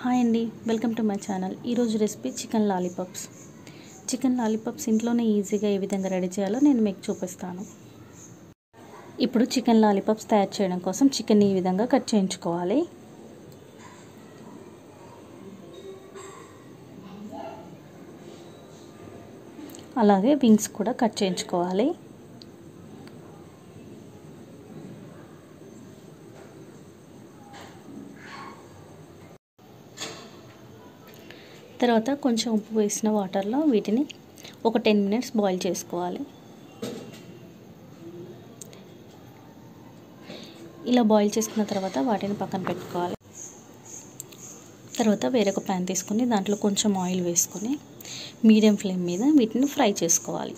Hi అండి, welcome to my channel. ఈరోజు recipe chicken lollipops. Chicken lollipops ఇంట్లోనే ఈజీగా ఏ విధంగా రెడీ చేయాలో నేను మీకు చూపిస్తాను. ఇప్పుడు చికెన్ లాలీపాప్స్ తయారు చేయడం కోసం చికెన్ ఈ విధంగా కట్ చేయించుకోవాలి. అలాగే వింగ్స్ కూడా కట్ చేయించుకోవాలి. తర్వాత కొంచెం ఉప్పు వేసిన వాటర్లో వీటిని ఒక 10 మినిట్స్ బాయిల్ చేసుకోవాలి. ఇలా బాయిల్ చేసుకున్న తర్వాత వాటిని పక్కన పెట్టుకోవాలి. తర్వాత వేరొక ప్యాన్ తీసుకొని దాంట్లో కొంచెం ఆయిల్ వేసుకొని మీడియం ఫ్లేమ్ మీద వీటిని ఫ్రై చేసుకోవాలి.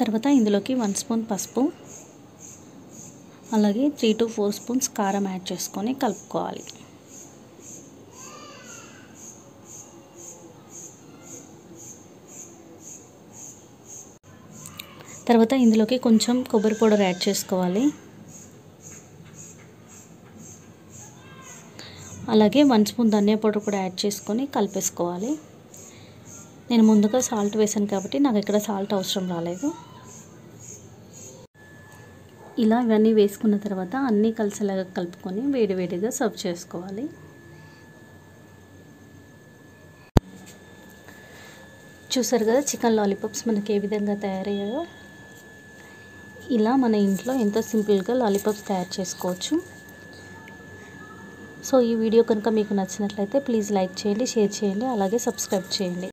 తర్వాత ఇందులోకి 1 స్పూన్ పసుపు, అలాగే 3 to 4 స్పూన్స్ కారం యాడ్ చేసుకొని కలుపుకోవాలి. తర్వాత ఇందులోకి కొంచెం కొబ్బరి పౌడర్ యాడ్ చేసుకోవాలి. అలాగే 1 స్పూన్ ధనియా పౌడర్ కూడా యాడ్ చేసుకొని కలిపేసుకోవాలి. నేను ముందుగా సాల్ట్ వేసాను కాబట్టి నాకు ఇక్కడ సాల్ట్ అవసరం రాలేదు. ఇలా ఇవన్నీ వేసుకున్న తర్వాత అన్నీ కలిసేలాగా కలుపుకొని వేడివేడిగా సర్వ్ చేసుకోవాలి. చూసారు కదా చికెన్ లాలీపాప్స్ మనకి ఏ విధంగా తయారయ్యాయో. ఇలా మన ఇంట్లో ఎంతో సింపుల్గా లాలీపాప్స్ తయారు చేసుకోవచ్చు. సో ఈ వీడియో కనుక మీకు నచ్చినట్లయితే ప్లీజ్ లైక్ చేయండి, షేర్ చేయండి, అలాగే సబ్స్క్రైబ్ చేయండి.